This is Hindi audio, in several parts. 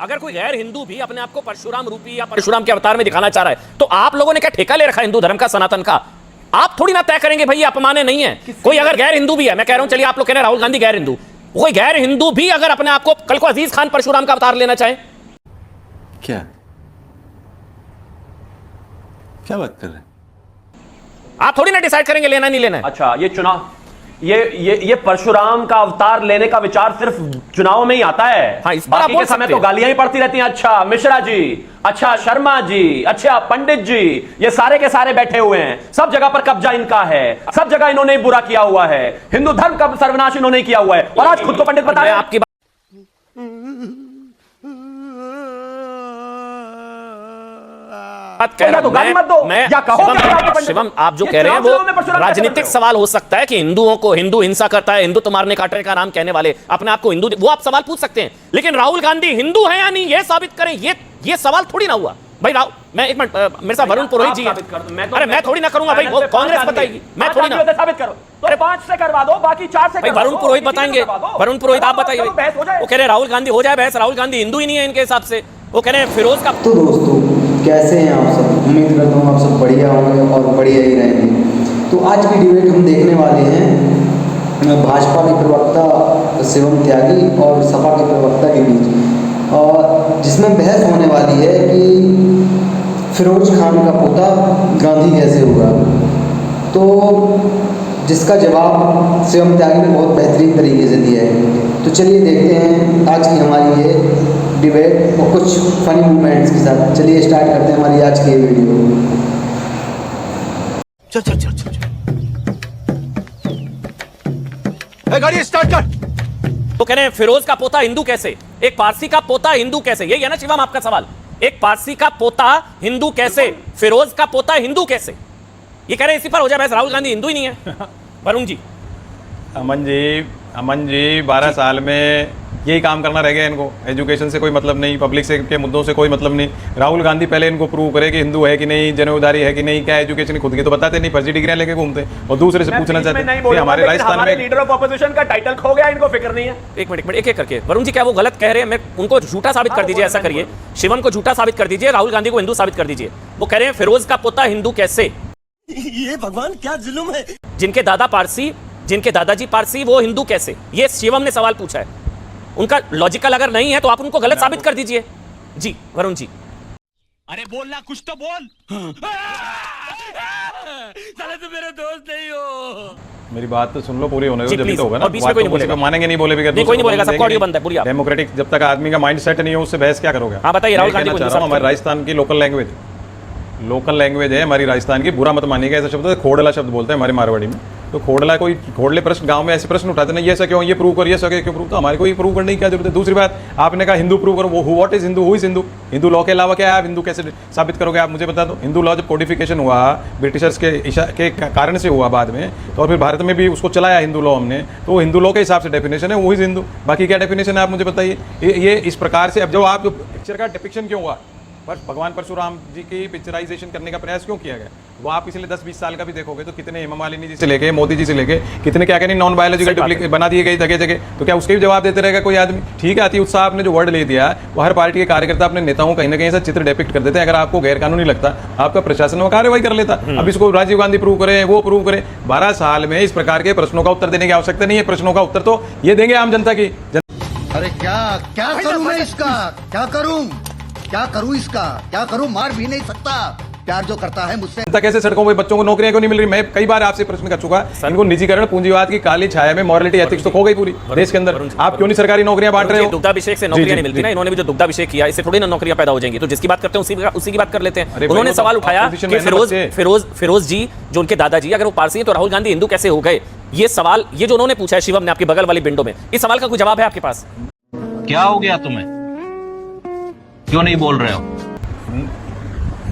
अगर कोई गैर हिंदू भी अपने आप को परशुराम रूपी या परशुराम के अवतार में दिखाना चाह रहा है, तो आप लोगों ने क्या ठेका ले रखा है हिंदू धर्म का, सनातन का? आप थोड़ी ना तय करेंगे भाई, अपमाने नहीं है। कोई अगर गैर हिंदू भी है, मैं कह रहा हूं, चलिए आप लोग कह रहे हैं राहुल गांधी गैर हिंदू, कोई गैर हिंदू भी अगर अपने आप को कल को अजीज खान परशुराम का अवतार लेना चाहे, क्या बात कर रहे हैं आप थोड़ी ना डिसाइड करेंगे लेना नहीं लेना है। अच्छा, ये चुनाव, ये परशुराम का अवतार लेने का विचार सिर्फ चुनाव में ही आता है। हाँ, इस पर आप बाकी बोल के समय सकते तो हैं। गालियां ही पड़ती रहती हैं। अच्छा मिश्रा जी, अच्छा शर्मा जी, अच्छा पंडित जी, ये सारे के सारे बैठे हुए हैं, सब जगह पर कब्जा इनका है, सब जगह इन्होंने ही बुरा किया हुआ है, हिंदू धर्म का सर्वनाश इन्होंने किया हुआ है, और आज खुद को पंडित बता रहे हैं। आपकी बात कह रहा तो गाली मत दो, या कहो कि आपके पंडित- शिवम, आप जो ये कह रहे हैं चुनाव में परशुराम वो कैसे राजनीतिक बन रहे हो? सवाल हो सकता है कि हिंदुओं को हिंदू हिंसा करता है, हिंदू तो मारने काटने का नाम कहने वाले अपने आप को हिंदू, वो आप सवाल पूछ सकते हैं, लेकिन राहुल गांधी हिंदू है या नहीं ये साबित करें, ये सवाल थोड़ी ना हुआ भाई। राहुल, मैं एक मिनट, मेरे साथ वरुण पुरोहित जी है। अरे मैं थोड़ी ना करूंगा भाई, वो कांग्रेस बताएगी, मैं थोड़ी ना। साबित करो, तो 5 से करवा दो, बाकी 4 से भाई करवा वरुण दो, पुरोहित किसी से बताएंगे, करवा दो। वरुण पुरोहित आप चलो, बताइए। बहस हो जाए। वो कह रहे हैं राहुल गांधी हो जाए बहस, राहुल गांधी हिंदू ही नहीं है इनके हिसाब से। वो कह रहे हैं फिरोज का। तो दोस्तों, कैसे हैं आप सब? उम्मीद करता हूँ आप सब बढ़िया होंगे और बढ़िया ही रहेंगे। तो आज की डिबेट हम देखने वाले हैं भाजपा के प्रवक्ता शिवम त्यागी और सपा के प्रवक्ता के बीच, और जिसमें बहस होने वाली है कि फिरोज खान का पोता गांधी कैसे हुआ। तो जिसका जवाब शिवम त्यागी ने बहुत बेहतरीन तरीके से दिया है। तो चलिए देखते हैं आज की हमारी ये डिबेट और कुछ फनी मोमेंट्स के साथ। चलिए स्टार्ट करते हैं हमारी आज की ये वीडियो। चल चल चल चल गाड़ी स्टार्ट कर। वो कह रहे हैं फिरोज का पोता हिंदू कैसे, एक पारसी का पोता हिंदू कैसे, यही है ना शिवम आपका सवाल? एक पारसी का पोता हिंदू कैसे, फिरोज का पोता हिंदू कैसे? ये कह रहे हैं इसी पर हो जाए बहस, राहुल गांधी हिंदू ही नहीं है। वरुण जी, अमन जी 12 साल में यही काम करना रह गया इनको। एजुकेशन से कोई मतलब नहीं, पब्लिक से के मुद्दों से कोई मतलब नहीं। राहुल गांधी पहले इनको प्रूव करे कि हिंदू है कि नहीं, जनेऊदारी है कि नहीं, क्या एजुकेशन खुद की तो बताते नहीं, फर्जी डिग्रियां लेके घूमते, और दूसरे से पूछना चाहते हैं कि हमारे राजस्थान में लीडर ऑफ ऑपोजिशन का टाइटल खो गया, इनको फिक्र नहीं है। एक मिनट एक एक करके। वरुण जी, क्या वो गलत कह रहे हैं? मैं उनको झूठा साबित कर दीजिए, ऐसा करिए, शिवम को झूठा साबित कर दीजिए, राहुल गांधी को हिंदू साबित कर दीजिए। वो कह रहे हैं फिरोज का पोता हिंदू कैसे? ये भगवान क्या जुल्म है। जिनके दादा पारसी, जिनके दादाजी पारसी, वो हिंदू कैसे? ये शिवम ने सवाल पूछा है। उनका लॉजिकल अगर नहीं है तो आप उनको गलत साबित कर दीजिए। जी वरुण जी, अरे बोलना कुछ तो बोल। साले तुम मेरे दोस्त नहीं हो। मेरी बात तो सुन लो, पूरी होने दो, जी, जब भी प्लीज। तो होगा ना। और बीच में कोई नहीं बोलेगा। मानेंगे नहीं, बोले बगैर नहीं, कोई नहीं बोलेगा, सबका ऑडियो बंद है, पूरी आप। डेमोक्रेटिक जब तक आदमी का माइंड सेट नहीं हो, उससे बहस क्या करोगे? हाँ, बताइए, राहुल मैं गांधी कहना को चाह रहा हूं, हमारे राजस्थान की लोकल लैंग्वेज है हमारी राजस्थान की, बुरा मत मानिएगा। ऐसा शब्द है खोड़ला शब्द बोलते हैं हमारे मारवाड़ी में। तो खोड़ला, कोई खोड़ले प्रश्न गांव में ऐसे प्रश्न उठाते ना, ये ऐसा क्यों, ये प्रूव कर, ये ऐसा क्यों प्रूव, तो हमारे को ये प्रूव करने की क्या जरूरत है? दूसरी बात, आपने कहा हिंदू प्रूव करो, वो what is Hindu, who is Hindu? Hindu law के अलावा क्या है? आप हिंदू कैसे साबित करोगे? आप मुझे बता दो। हिंदू लॉ जब कोडिफिकेशन हुआ ब्रिटिशर्स के कारण से हुआ बाद में, तो और फिर भारत में भी उसको चलाया हिंदू लॉ हमने, तो वो हिंदू लॉ के हिसाब से डेफिनेशन है, वो इज हिंदू। बाकी क्या डेफिनेशन है आप मुझे बताइए। ये इस प्रकार से, अब जो आप पिक्चर का डिपिक्शन क्यों हुआ, बस भगवान परशुराम जी की पिक्चराइजेशन करने का प्रयास क्यों किया गया, वो आप पिछले 10-20 साल का भी देखोगे तो कितने हेमा मालिनी जी से लेके मोदी जी से लेके कितने क्या कहने नॉन बायोलॉजिकल बना दिए गए जगह जगह। तो क्या उसके भी जवाब देते रहेगा कोई आदमी? ठीक है, अति उत्साह आपने जो वर्ड ले दिया, वो हर पार्टी के कार्यकर्ता अपने नेताओं कहीं ना कहीं ऐसा चित्र डिपिक्ट कर देते हैं। अगर आपको गैर कानूनी लगता, आपका प्रशासन वो कार्रवाई कर लेता। अब इसको राजीव गांधी प्रूव करे, वो प्रूव करे। 12 साल में इस प्रकार के प्रश्नों का उत्तर देने की आवश्यकता नहीं है। प्रश्नों का उत्तर तो ये देंगे आम जनता की। अरे क्या करूं मैं इसका, क्या करूं इसका, क्या करूं? मार भी नहीं सकता, प्यार जो करता है मुझसे। जनता कैसे सड़कों पे, बच्चों को नौकरियां क्यों नहीं मिल रही? मैं कई बार आपसे प्रश्न कर चुका, इनको निजीकरण पूंजीवाद की काली छाया में मॉरलिटी एथिक्स तो खो गई पूरी देश के अंदर। आप क्यों नहीं सरकारी नौकरियां बांट रहे हो? दुग्धाभिषेक से नौकरियां नहीं मिलती ना, इन्होंने भी जो दुग्धाभिषेक किया, इससे थोड़ी ना नौकरियां पैदा हो जाएंगी। तो जिसकी बात करते हैं उसी की बात कर लेते हैं। उन्होंने सवाल उठाया कि फिरोज जी जो उनके दादाजी अगर वो पारसी हैं तो राहुल गांधी हिंदू कैसे हो गए? ये सवाल, ये जो उन्होंने पूछा है शिवम ने आपके बगल वाली विंडो में, इस सवाल का कोई जवाब है आपके पास? क्या हो गया तुम्हें, क्यों नहीं बोल रहे हो?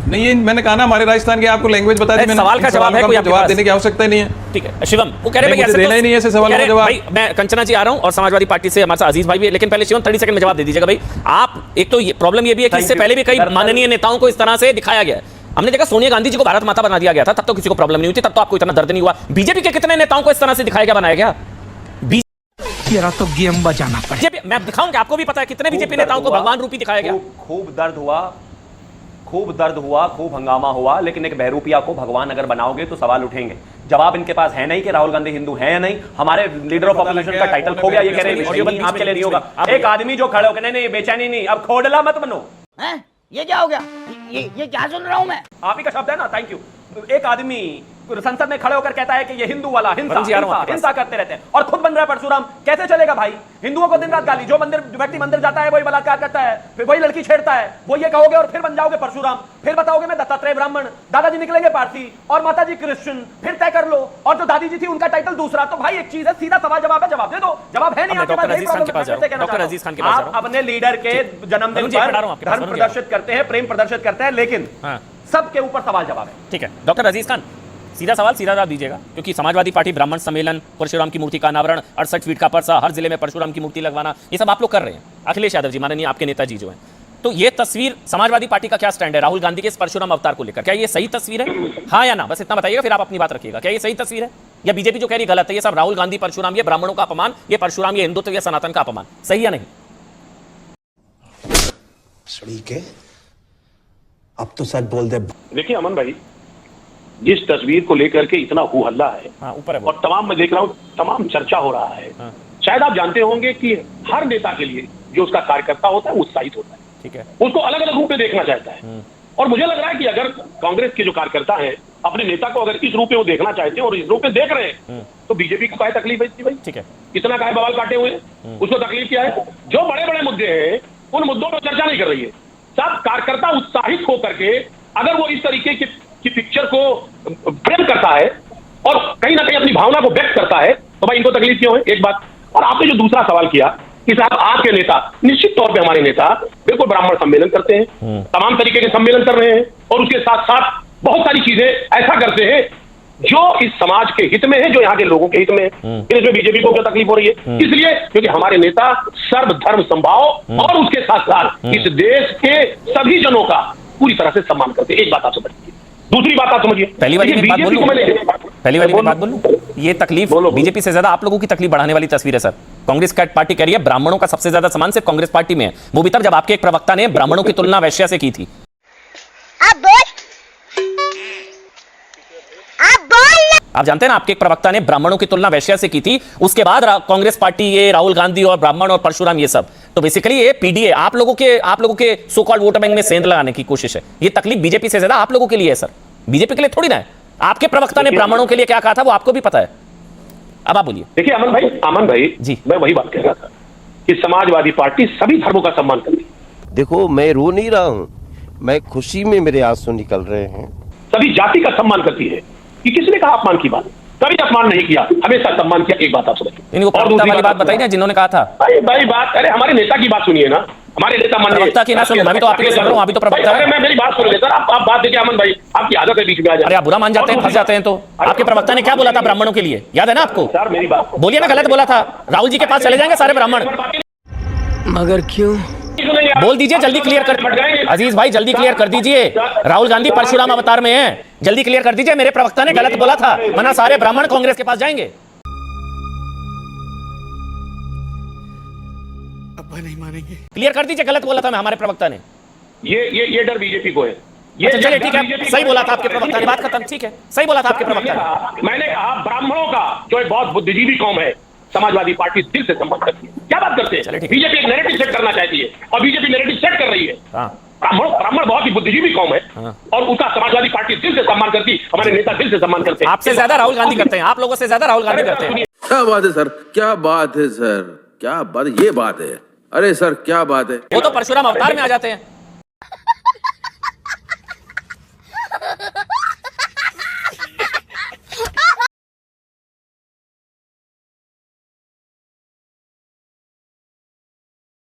नहीं, ये मैंने कहा ना, हमारे राजस्थान की आपको लैंग्वेज बता दी मैंने। सवाल का जवाब है, कोई जवाब देने की आवश्यकता नहीं है। ठीक है शिवम, वो कह रहे हैं देना ही नहीं है ऐसे सवालों का जवाब। भाई मैं कंचना जी आ रहा हूं और समाजवादी पार्टी से हमारे साथ अजीज भाई भी है, लेकिन पहले शिवम 30 सेकंड में जवाब दे दीजिएगा भाई। आप, एक तो ये प्रॉब्लम ये भी है कि इससे पहले भी कई माननीय नेताओं को इस तरह से दिखाया गया है। हमने देखा सोनिया गांधी जी को भारत माता बना दिया गया था, तब तो किसी को प्रॉब्लम नहीं हुई थी, तब तो आपको इतना दर्द नहीं हुआ। बीजेपी के कितने नेताओं को इस तरह से दिखाया गया, बनाया गया? तेरा तो गेम बजाना पड़ेगा। बीजेपी, मैं दिखाऊंगा, आपको भी पता है कितने बीजेपी नेताओं को भगवान रूपी दिखाया गया। खूब दर्द हुआ, खूब हंगामा हुआ, लेकिन एक बहरूपिया को भगवान अगर बनाओगे तो सवाल उठेंगे। जवाब इनके पास है नहीं कि राहुल गांधी हिंदू है या नहीं। हमारे लीडर ऑफ अपोजिशन का टाइटल खो गया, ये कह रहे हैं आपके लिए नहीं होगा। एक आदमी जो खड़े होकर नहीं बेचैनी नहीं, अब खोडला मत बनो। ये क्या हो गया? ये क्या सुन रहा हूँ मैं? आप ही का शब्द है ना, थैंक यू। एक आदमी संसद में खड़े होकर कहता है कि ये हिंदू वाला हिंसा करते रहते हैं और खुद बन रहा है परशुराम। कैसे चलेगा भाई? हिंदुओं को दिन रात गाली, जो व्यक्ति मंदिर जाता है वही बलात्कार करता है, फिर वही लड़की छेड़ता है, वो ये कहोगे और फिर बन जाओगे परशुराम। फिर बताओगे मैं दत्तात्रेय ब्राह्मण, दादाजी निकलेंगे पारसी और माताजी क्रिश्चियन, फिर तय कर लो। और जो दादी जी थी उनका टाइटल दूसरा। तो भाई एक चीज है, सीधा सवाल जवाब है, जवाब दे दो। जवाब है नहीं आपके पास। डॉक्टर अजीज खान के पास आप अपने लीडर के जन्मदिन पर धर्म प्रदर्शित करते हैं, प्रेम प्रदर्शित करते हैं, लेकिन सबके ऊपर सवाल जवाब है। ठीक है डॉक्टर अजीज खान, सीधा सवाल सीधा जवाब दीजिएगा, क्योंकि समाजवादी पार्टी ब्राह्मण सम्मेलन, परशुराम की मूर्ति का अनावरण, 68 फीट का परसा, हर जिले में परशुराम की मूर्ति लगवाना, ये सब आप लोग कर रहे हैं। अखिलेश यादव जी, माननीय आपके नेताजी जो हैं, तो ये तस्वीर समाजवादी पार्टी का क्या स्टैंड है राहुल गांधी के इस परशुराम अवतार को लेकर? क्या ये सही तस्वीर है, हाँ या ना? बस इतना बताइएगा, फिर आप अपनी बात रखिएगा। क्या ये सही तस्वीर है या बीजेपी जो कह रही गलत है? ये सब राहुल गांधी परशुराम, ये ब्राह्मणों का अपमान, ये परशुराम, ये हिंदुत्व, ये सनातन का अपमान, सही या नहीं? अब तो सच बोल दे। देखिए अमन भाई, जिस तस्वीर को लेकर के इतना हु हल्ला है, ऊपर है और तमाम मैं देख रहा हूँ तमाम चर्चा हो रहा है, शायद आप जानते होंगे कि हर नेता के लिए जो उसका कार्यकर्ता होता है वो उत्साहित होता है, ठीक है, उसको अलग अलग रूप में देखना चाहता है। और मुझे लग रहा है कि अगर कांग्रेस के जो कार्यकर्ता हैं अपने नेता को अगर इस रूप में वो देखना चाहते हैं और इस रूप में देख रहे हैं, तो बीजेपी को क्या तकलीफ है इसकी भाई? ठीक है, इतना काय बवाल काटे हुए उसको तकलीफ क्या है? जो बड़े बड़े मुद्दे हैं उन मुद्दों पर चर्चा नहीं कर रही है। सब कार्यकर्ता उत्साहित होकर के अगर वो इस तरीके की पिक्चर को फ्रेम करता है और कहीं ना कहीं अपनी भावना को व्यक्त करता है, तो भाई इनको तकलीफ क्यों है? एक बात। और आपने जो दूसरा सवाल किया कि साहब आपके नेता, निश्चित तौर पे हमारे नेता बिल्कुल ब्राह्मण सम्मेलन करते हैं, तमाम तरीके के सम्मेलन कर रहे हैं और उसके साथ साथ बहुत सारी चीजें ऐसा करते हैं जो इस समाज के हित में है, जो यहाँ के लोगों के हित में है। फिर इसमें बीजेपी को क्या तकलीफ हो रही है? इसलिए क्योंकि हमारे नेता सर्वधर्म समभाव और उसके साथ साथ इस देश के सभी जनों का पूरी तरह से सम्मान करते हैं। एक बात आप समझिए। दूसरी बात आप समझिए, पहली वाली बात बोलूं, ये तकलीफ बीजेपी से ज्यादा आप लोगों की तकलीफ बढ़ाने वाली तस्वीर है सर। कांग्रेस का पार्टी कह रही है ब्राह्मणों का सबसे ज्यादा सम्मान सिर्फ कांग्रेस पार्टी में है, वो भी तब जब आपके एक प्रवक्ता ने ब्राह्मणों की तुलना वैश्या से की थी। आप जानते हैं ना, आपके एक प्रवक्ता ने ब्राह्मणों की तुलना वैश्या से की थी। उसके बाद कांग्रेस पार्टी, ये राहुल गांधी और ब्राह्मण और परशुराम, ये सब तो बेसिकली ये पीडीए आप लोगों के सो कॉल्ड वोट बैंक में सेंध लगाने की कोशिश है। ये तकलीफ बीजेपी से ज्यादा आप लोगों के लिए है सर, बीजेपी के लिए थोड़ी ना है। आपके प्रवक्ता ने ब्राह्मणों के लिए क्या कहा था वो आपको भी पता है। अब आप बोलिए। देखिए अमन भाई जी, मैं वही बात कह रहा था कि समाजवादी पार्टी सभी धर्मों का सम्मान करती है। देखो मैं रो नहीं रहा हूं, मैं खुशी में मेरे आंसू निकल रहे हैं। सभी जाति का सम्मान करती है कि किसने कहा अपमान की बात? कभी अपमान नहीं किया, हमेशा सम्मान किया। एक बात आप समझिए। और दूसरी बात बताइए ना जिन्होंने कहा था। भाई बात, अरे हमारे नेता की बात सुनिए ना, हमारे नेता प्रवक्ता की ना सुनो, मैं भी तो आपकी सुन रहा हूं, अभी तो प्रवक्ता है। मैं मेरी बात सुनिए सर, आप बात देखिए अमन भाई, आपकी आदत है बीच में आ जाए। अरे आप बुरा मान जाते हैं, फंस जाते हैं। तो आपके प्रवक्ता ने क्या बोला था ब्राह्मणों के लिए, याद है ना आपको? सर मेरी बात बोलिए ना, गलत बोला था। राहुल जी के पास चले जाएंगे सारे ब्राह्मण, मगर क्यों? बोल दीजिए, जल्दी क्लियर कर अजीज भाई, जल्दी क्लियर कर दीजिए। राहुल गांधी परशुराम अवतार में है, जल्दी क्लियर कर दीजिए। मेरे प्रवक्ता ने गलत बोला था, वरना सारे ब्राह्मण कांग्रेस के पास जाएंगे। अब नहीं मानेंगे। क्लियर कर दीजिए, गलत बोला था मैं, हमारे प्रवक्ता ने। ये डर बीजेपी को है। ये चलिए ठीक है, सही बोला था आपके प्रवक्ता ने, बात खत्म। ठीक है, सही बोला था आपके प्रवक्ता ने। मैंने कहा ब्राह्मणों का जो एक बहुत बुद्धिजीवी कौम है, समाजवादी पार्टी दिल से सम्मान करती है। क्या बात करते हैं? बीजेपी एक नैरेटिव सेट करना चाहती है और बीजेपी नैरेटिव सेट कर रही है। ब्राह्मण बहुत ही बुद्धिजीवी कौम है और उसका समाजवादी पार्टी दिल से सम्मान करती है, हमारे नेता दिल से सम्मान करते हैं। आपसे ज्यादा राहुल गांधी करते हैं, आप लोगों से ज्यादा राहुल गांधी करते हैं। क्या बात है सर, क्या बात है सर, क्या बात, ये बात है। अरे सर क्या बात है। वो तो परशुराम अवतार में आ जाते हैं।